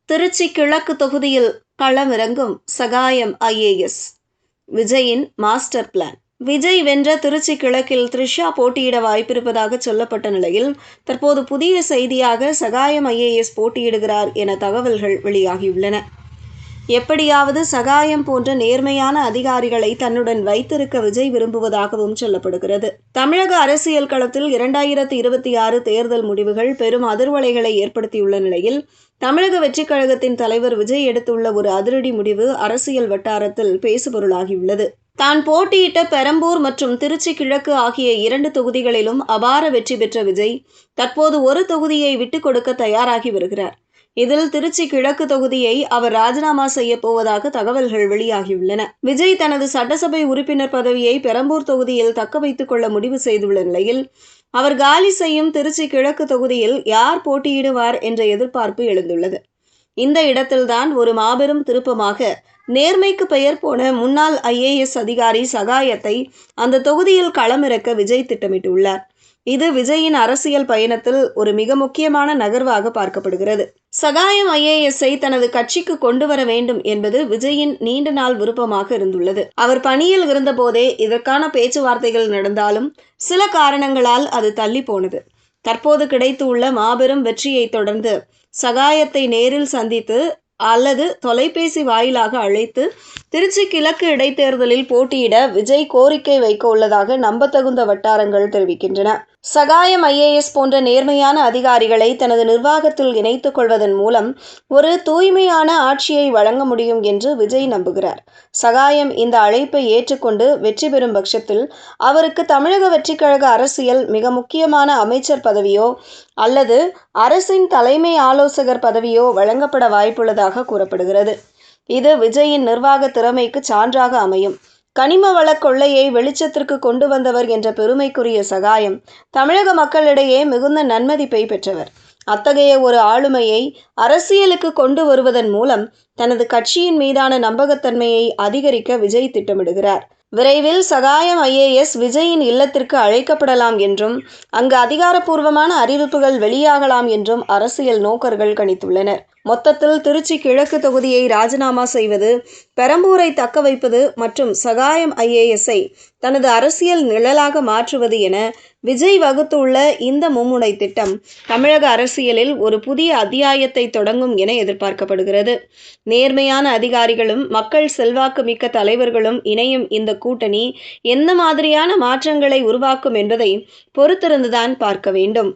திருச்சி கிழக்கு தொகுதியில் களமிறங்கும் சகாயம் IAS. விஜயின் மாஸ்டர் பிளான். விஜய் வென்ற திருச்சி கிழக்கில் த்ரிஷா போட்டியிட வாய்ப்பிருப்பதாக சொல்லப்பட்ட நிலையில் தற்போது புதிய செய்தியாக சகாயம் IAS போட்டியிடுகிறார் என தகவல்கள் வெளியாகியுள்ளன. எப்படியாவது சகாயம் போன்ற நேர்மையான அதிகாரிகளை தன்னுடன் வைத்திருக்க விஜய் விரும்புவதாகவும் சொல்லப்படுகிறது. தமிழக அரசியல் களத்தில் 2026 தேர்தல் முடிவுகள் பெரும் அதிர்வலைகளை ஏற்படுத்தியுள்ள நிலையில் தமிழக வெற்றிக் கழகத்தின் தலைவர் விஜய் எடுத்துள்ள ஒரு அதிரடி முடிவு அரசியல் வட்டாரத்தில் பேசுபொருளாகியுள்ளது. தான் போட்டியிட்ட பெரம்பூர் மற்றும் திருச்சி கிழக்கு ஆகிய 2 தொகுதிகளிலும் அபார வெற்றி பெற்ற விஜய் தற்போது ஒரு தொகுதியை விட்டுக் கொடுக்க தயாராகி வருகிறார். இதில் திருச்சி கிழக்கு தொகுதியை அவர் ராஜினாமா செய்ய போவதாக தகவல்கள் வெளியாகியுள்ளன. விஜய் தனது சட்டசபை உறுப்பினர் பதவியை பெரம்பூர் தொகுதியில் தக்க வைத்துக் கொள்ள முடிவு செய்துள்ள நிலையில் அவர் காலி செய்யும் திருச்சி கிழக்கு தொகுதியில் யார் போட்டியிடுவார் என்ற எதிர்பார்ப்பு எழுந்துள்ளது. இந்த இடத்தில்தான் ஒரு மாபெரும் திருப்பமாக நேர்மைக்கு பெயர் போன முன்னாள் IAS அதிகாரி சகாயத்தை அந்த தொகுதியில் களமிறக்க விஜய் திட்டமிட்டுள்ளார். இது விஜயின் அரசியல் பயணத்தில் ஒரு மிக முக்கியமான நகர்வாக பார்க்கப்படுகிறது. சகாயம் IAS-ஐ தனது கட்சிக்கு கொண்டு வர வேண்டும் என்பது விஜயின் நீண்ட நாள் விருப்பமாக இருந்துள்ளது. அவர் பணியில் இருந்தபோதே இதற்கான பேச்சுவார்த்தைகள் நடந்தாலும் சில காரணங்களால் அது தள்ளி போனது. தற்போது கிடைத்துள்ள மாபெரும் வெற்றியை தொடர்ந்து சகாயத்தை நேரில் சந்தித்து அல்லது தொலைபேசி வாயிலாக அழைத்து திருச்சி கிழக்கு இடைத்தேர்தலில் போட்டியிட விஜய் கோரிக்கை வைக்க உள்ளதாக நம்பத்தகுந்த வட்டாரங்கள் தெரிவிக்கின்றன. சகாயம் IAS போன்ற நேர்மையான அதிகாரிகளை தனது நிர்வாகத்தில் இணைத்துக் கொள்வதன் மூலம் ஒரு தூய்மையான ஆட்சியை வழங்க முடியும் என்று விஜய் நம்புகிறார். சகாயம் இந்த அழைப்பை ஏற்றுக்கொண்டு வெற்றி பெறும் பட்சத்தில் அவருக்கு தமிழக வெற்றிக் கழக அரசியல் மிக முக்கியமான அமைச்சர் பதவியோ அல்லது அரசின் தலைமை ஆலோசகர் பதவியோ வழங்கப்பட வாய்ப்புள்ளதாக கூறப்படுகிறது. இது விஜயின் நிர்வாக திறமைக்கு சான்றாக அமையும். கனிம வள கொள்ளையை வெளிச்சத்திற்கு கொண்டு வந்தவர் என்ற பெருமைக்குரிய சகாயம் தமிழக மக்களிடையே மிகுந்த நன்மதிப்பை பெற்றவர். அத்தகைய ஒரு ஆளுமையை அரசியலுக்கு கொண்டு வருவதன் மூலம் தனது கட்சியின் மீதான நம்பகத்தன்மையை அதிகரிக்க விஜய் திட்டமிடுகிறார். விரைவில் சகாயம் IAS விஜயின் இல்லத்திற்கு அழைக்கப்படலாம் என்றும் அங்கு அதிகாரப்பூர்வமான அறிவிப்புகள் வெளியாகலாம் என்றும் அரசியல் நோக்கர்கள் கணித்துள்ளனர். மொத்தத்தில் திருச்சி கிழக்கு தொகுதியை ராஜினாமா செய்வது, பெரம்பூரை தக்க வைப்பது மற்றும் சகாயம் IAS-ஐ தனது அரசியல் நிழலாக மாற்றுவது என விஜய் வகுத்துள்ள இந்த மும்முனை திட்டம் தமிழக அரசியலில் ஒரு புதிய அத்தியாயத்தை தொடங்கும் என எதிர்பார்க்கப்படுகிறது. நேர்மையான அதிகாரிகளும் மக்கள் செல்வாக்கு மிக்க தலைவர்களும் இணையும் இந்த கூட்டணி எந்த மாதிரியான மாற்றங்களை உருவாக்கும் என்பதை பொறுத்திருந்துதான் பார்க்க வேண்டும்.